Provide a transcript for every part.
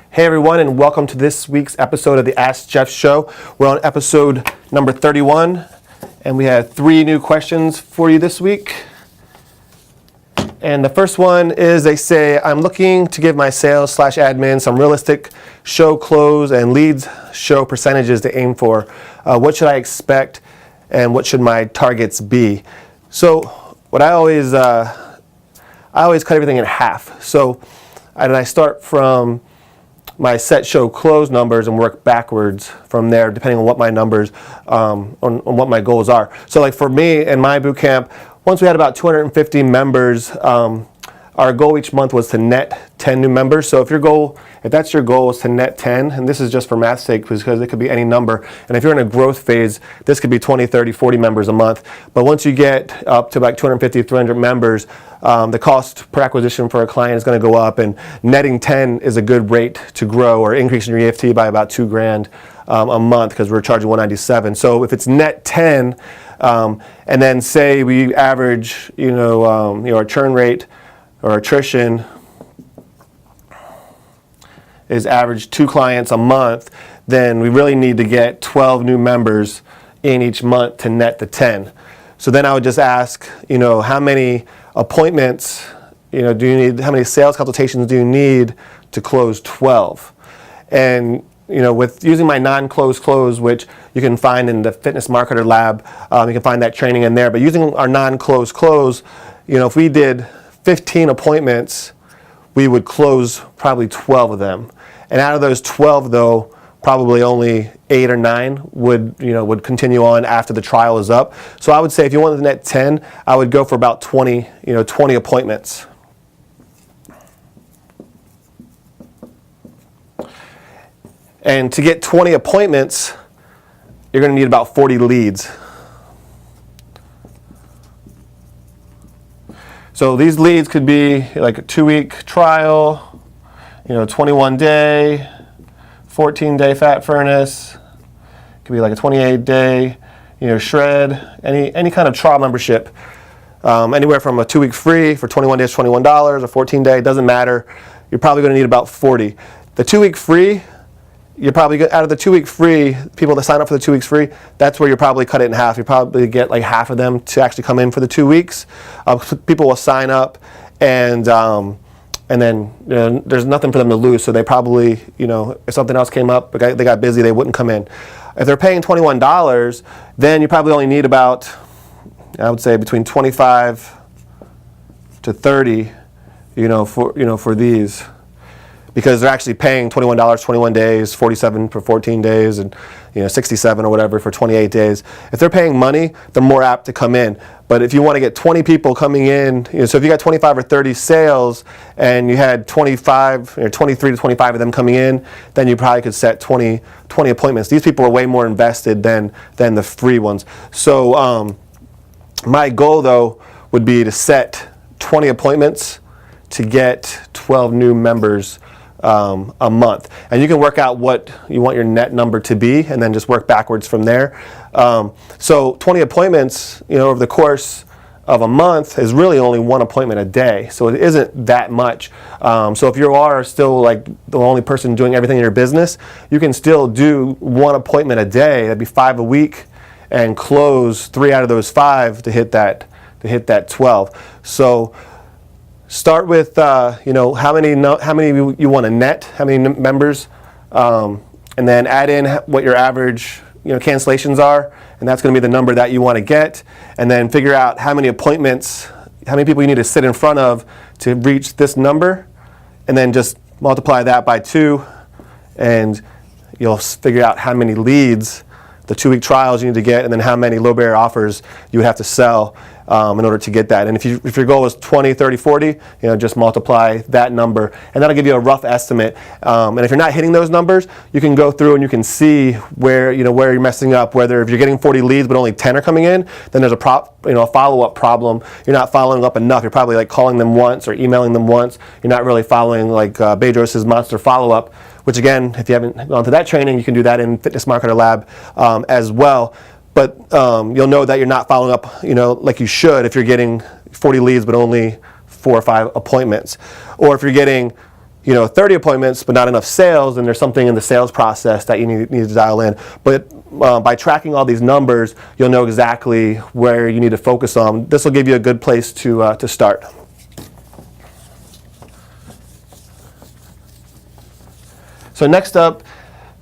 Hey everyone, and welcome to this week's episode of the Ask Jeff Show. We're on episode number 31, and we have 3 new questions for you this week. And the first one is, they say, I'm looking to give my sales/admin some realistic show close and leads show percentages to aim for. What should I expect, and what should my targets be? So what I always cut everything in half. So I start from my set show close numbers and work backwards from there, depending on what my numbers, on what my goals are. So like for me in my boot camp, once we had about 250 members, our goal each month was to net 10 new members. So if that's your goal, is to net 10, and this is just for math's sake because it could be any number. And if you're in a growth phase, this could be 20, 30, 40 members a month. But once you get up to like 250, 300 members, the cost per acquisition for a client is going to go up, and netting 10 is a good rate to grow, or increasing your EFT by about $2,000 a month, because we're charging $197. So if it's net 10, and then say we average, our churn rate or attrition is average 2 clients a month, then we really need to get 12 new members in each month to net the 10. So then I would just ask, how many appointments, do you need, how many sales consultations do you need to close 12? And, with using my non-close close, which you can find in the Fitness Marketer Lab, you can find that training in there. But using our non-close close, if we did 15 appointments, we would close probably 12 of them. And out of those 12, though, probably only 8 or 9 would continue on after the trial is up. So I would say if you wanted to net 10, I would go for about 20 appointments. And to get 20 appointments, you're going to need about 40 leads. So these leads could be like a 2-week trial, 21-day, 14-day fat furnace. It could be like a 28-day, shred, any kind of trial membership. Anywhere from a 2-week free for 21 days, $21, a 14-day, doesn't matter. You're probably going to need about 40. The 2-week free, you're probably, out of the 2-week free, people that sign up for the 2 weeks free, that's where you probably cut it in half. You probably get like half of them to actually come in for the 2 weeks. People will sign up, and then there's nothing for them to lose. So they probably, if something else came up, they got busy, they wouldn't come in. If they're paying $21, then you probably only need about, I would say, between 25 to 30, for these. Because they're actually paying $21, 21 days, 47 for 14 days, and 67 or whatever for 28 days. If they're paying money, they're more apt to come in. But if you want to get 20 people coming in, so if you got 25 or 30 sales and you had 23 to 25 of them coming in, then you probably could set 20 appointments. These people are way more invested than the free ones. So my goal, though, would be to set 20 appointments to get 12 new members a month. And you can work out what you want your net number to be, and then just work backwards from there. So 20 appointments, over the course of a month is really only 1 appointment a day. So it isn't that much. So if you are still like the only person doing everything in your business, you can still do 1 appointment a day. That'd be 5 a week, and close 3 out of those 5 to hit that 12. So start with how many you want to net, how many members, and then add in what your average cancellations are, and that's going to be the number that you want to get. And then figure out how many appointments, how many people you need to sit in front of to reach this number, and then just multiply that by 2, and you'll figure out how many leads, the 2-week trials you need to get, and then how many low barrier offers you would have to sell in order to get that. And if your goal is 20, 30, 40, just multiply that number, and that'll give you a rough estimate. And if you're not hitting those numbers, you can go through and you can see where you're messing up. Whether if you're getting 40 leads but only 10 are coming in, then there's a follow-up problem. You're not following up enough. You're probably like calling them once or emailing them once. You're not really following like Bedros' monster follow-up, which again, if you haven't gone through that training, you can do that in Fitness Marketer Lab as well. But you'll know that you're not following up, like you should if you're getting 40 leads but only 4 or 5 appointments. Or if you're getting 30 appointments but not enough sales, then there's something in the sales process that you need to dial in. But by tracking all these numbers, you'll know exactly where you need to focus on. This will give you a good place to start. So next up,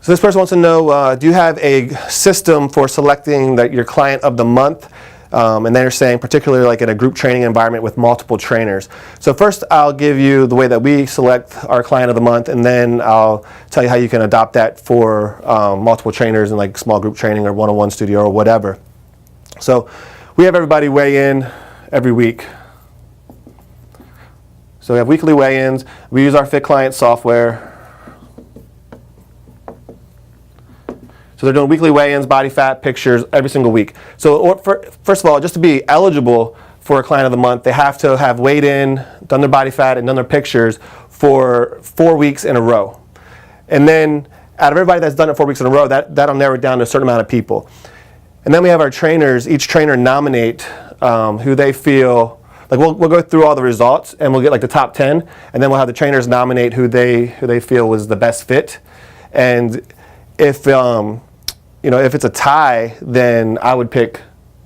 this person wants to know, do you have a system for selecting your client of the month? And they're saying particularly like in a group training environment with multiple trainers. So first I'll give you the way that we select our client of the month, and then I'll tell you how you can adopt that for multiple trainers in like small group training or one-on-one studio or whatever. So we have everybody weigh in every week. So we have weekly weigh-ins. We use our Fit Client software. So they're doing weekly weigh-ins, body fat, pictures every single week. So first of all, just to be eligible for a client of the month, they have to have weighed in, done their body fat, and done their pictures for 4 weeks in a row. And then out of everybody that's done it 4 weeks in a row, that'll narrow it down to a certain amount of people. And then we have our trainers, each trainer nominate who they feel, like we'll go through all the results and we'll get like the top 10, and then we'll have the trainers nominate who they feel was the best fit. And if if it's a tie, then I would pick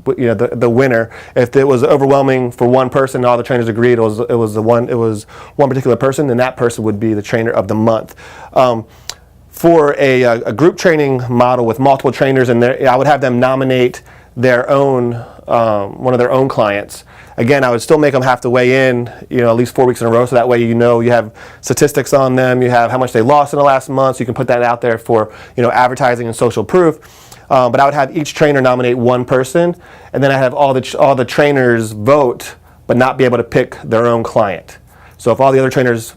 the winner. If it was overwhelming for one person, all the trainers agreed it was one particular person, then that person would be the trainer of the month. For a group training model with multiple trainers, and I would have them nominate their own one of their own clients. Again, I would still make them have to weigh in, at least 4 weeks in a row, so that way you have statistics on them, you have how much they lost in the last month, so you can put that out there for advertising and social proof. But I would have each trainer nominate one person, and then I have all the trainers vote, but not be able to pick their own client. So if all the other trainers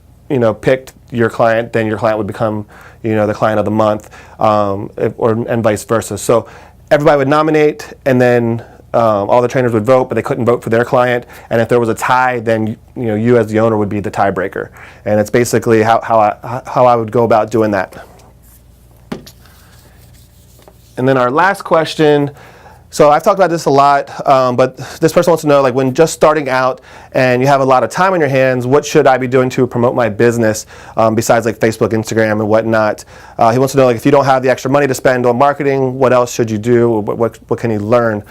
picked your client, then your client would become the client of the month, and vice versa. So everybody would nominate, and then all the trainers would vote, but they couldn't vote for their client. And if there was a tie, then you as the owner would be the tiebreaker. And it's basically how I would go about doing that. And then our last question. So I've talked about this a lot, but this person wants to know, like, when just starting out and you have a lot of time on your hands, what should I be doing to promote my business besides like Facebook, Instagram, and whatnot? He wants to know, like, if you don't have the extra money to spend on marketing, what else should you do? What can he learn?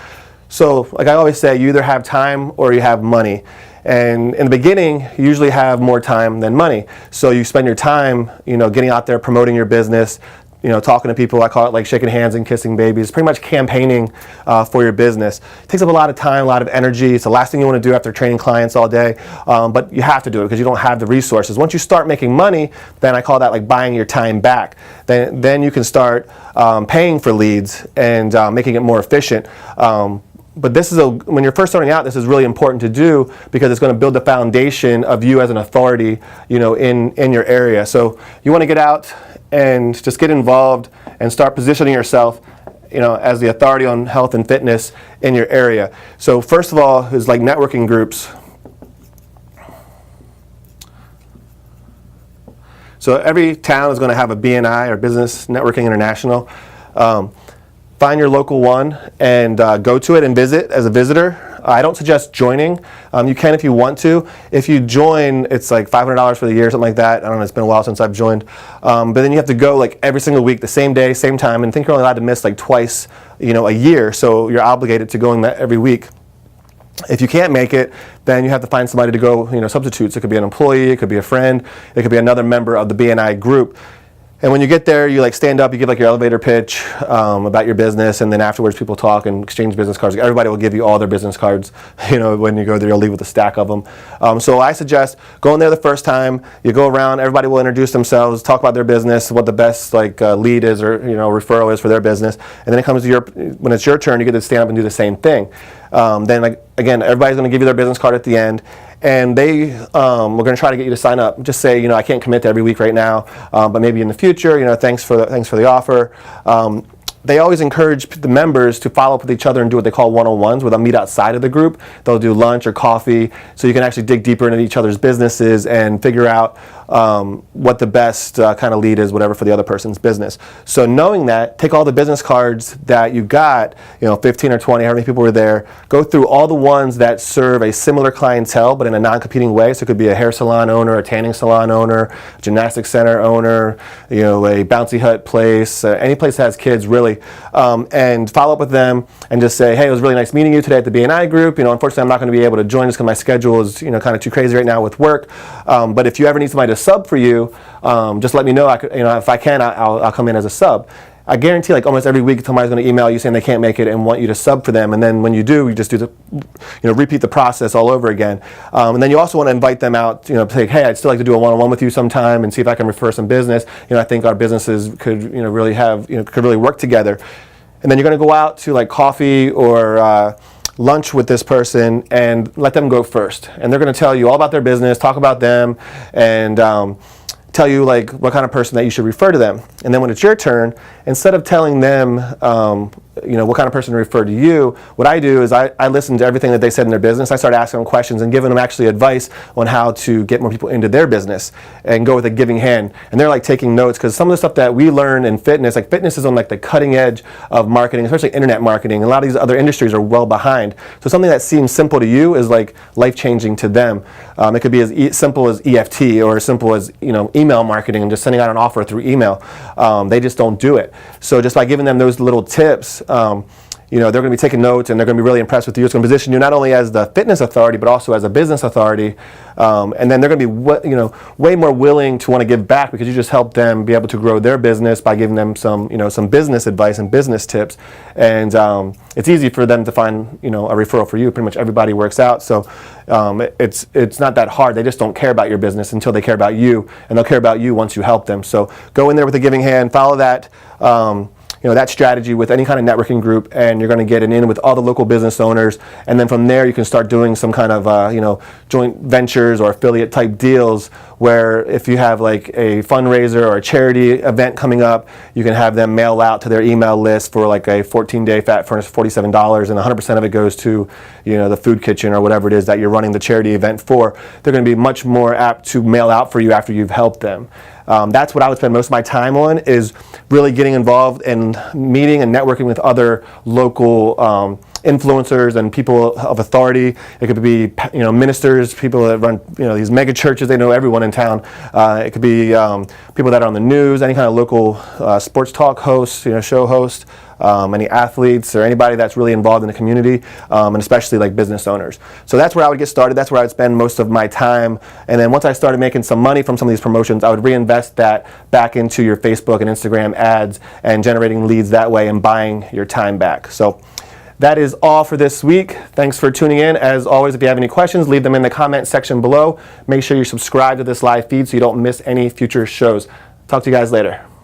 So, like I always say, you either have time or you have money. And in the beginning, you usually have more time than money. So you spend your time, getting out there, promoting your business, talking to people. I call it like shaking hands and kissing babies, pretty much campaigning for your business. It takes up a lot of time, a lot of energy. It's the last thing you want to do after training clients all day, but you have to do it because you don't have the resources. Once you start making money, then I call that like buying your time back. Then you can start paying for leads and making it more efficient. But when you're first starting out, this is really important to do because it's going to build the foundation of you as an authority, in your area. So you want to get out and just get involved and start positioning yourself, as the authority on health and fitness in your area. So first of all is like networking groups. So every town is going to have a BNI, or Business Networking International. Find your local one and go to it and visit as a visitor. I don't suggest joining. You can if you want to. If you join, it's like $500 for the year, something like that. I don't know, it's been a while since I've joined. But then you have to go like every single week, the same day, same time, and I think you're only allowed to miss like twice, a year. So you're obligated to going every week. If you can't make it, then you have to find somebody to go, substitutes. It could be an employee, it could be a friend, it could be another member of the BNI group. And when you get there, you like stand up, you give like your elevator pitch about your business, and then afterwards people talk and exchange business cards. Everybody will give you all their business cards. When you go there, you'll leave with a stack of them. So I suggest going there the first time. You go around, everybody will introduce themselves, talk about their business, what the best lead is or referral is for their business, and then it comes to when it's your turn, you get to stand up and do the same thing. Then again, everybody's going to give you their business card at the end. And we're going to try to get you to sign up. Just say, I can't commit to every week right now, but maybe in the future, thanks for the offer. they always encourage the members to follow up with each other and do what they call one-on-ones, where they'll meet outside of the group. They'll do lunch or coffee, so you can actually dig deeper into each other's businesses and figure out what the best kind of lead is, whatever, for the other person's business. So knowing that, take all the business cards that you got, 15 or 20, how many people were there, go through all the ones that serve a similar clientele, but in a non-competing way. So it could be a hair salon owner, a tanning salon owner, a gymnastics center owner, a bouncy hut place, any place that has kids, really, and follow up with them and just say, hey, it was really nice meeting you today at the BNI group. Unfortunately, I'm not going to be able to join just because my schedule is, kind of too crazy right now with work. But if you ever need somebody to sub for you, just let me know. I could, if I can, I'll come in as a sub. I guarantee, like, almost every week somebody's going to email you saying they can't make it and want you to sub for them. And then when you do, you just do repeat the process all over again. And then you also want to invite them out, say, hey, I'd still like to do a one-on-one with you sometime and see if I can refer some business. I think our businesses could, really have, could really work together. And then you're going to go out to like coffee or lunch with this person and let them go first. And they're going to tell you all about their business, talk about them, and tell you like what kind of person that you should refer to them. And then when it's your turn, instead of telling them what kind of person to refer to you, what I do is I listen to everything that they said in their business. I start asking them questions and giving them actually advice on how to get more people into their business and go with a giving hand. And they're like taking notes, because some of the stuff that we learn in fitness, like fitness is on like the cutting edge of marketing, especially internet marketing. A lot of these other industries are well behind. So something that seems simple to you is like life-changing to them. It could be as simple as EFT or as simple as email marketing and just sending out an offer through email. They just don't do it. So just by giving them those little tips, they're going to be taking notes and they're going to be really impressed with you. It's going to position you not only as the fitness authority, but also as a business authority. And then they're going to be way more willing to want to give back, because you just help them be able to grow their business by giving them some business advice and business tips. And it's easy for them to find a referral for you. Pretty much everybody works out. So it's not that hard. They just don't care about your business until they care about you, and they'll care about you once you help them. So go in there with a giving hand, follow that. That strategy with any kind of networking group, and you're going to get an in with all the local business owners. And then from there, you can start doing some kind of, joint ventures or affiliate type deals, where if you have like a fundraiser or a charity event coming up, you can have them mail out to their email list for like a 14-day fat furnace, $47, and 100% of it goes to, the food kitchen or whatever it is that you're running the charity event for. They're going to be much more apt to mail out for you after you've helped them. That's what I would spend most of my time on, is really getting involved in meeting and networking with other local influencers and people of authority. It could be ministers, people that run these mega churches. They know everyone in town. It could be people that are on the news, any kind of local sports talk hosts, show host. Any athletes or anybody that's really involved in the community, and especially like business owners. So that's where I would get started. That's where I would spend most of my time. And then once I started making some money from some of these promotions, I would reinvest that back into your Facebook and Instagram ads and generating leads that way and buying your time back. So that is all for this week. Thanks for tuning in. As always, if you have any questions, leave them in the comment section below. Make sure you subscribe to this live feed so you don't miss any future shows. Talk to you guys later.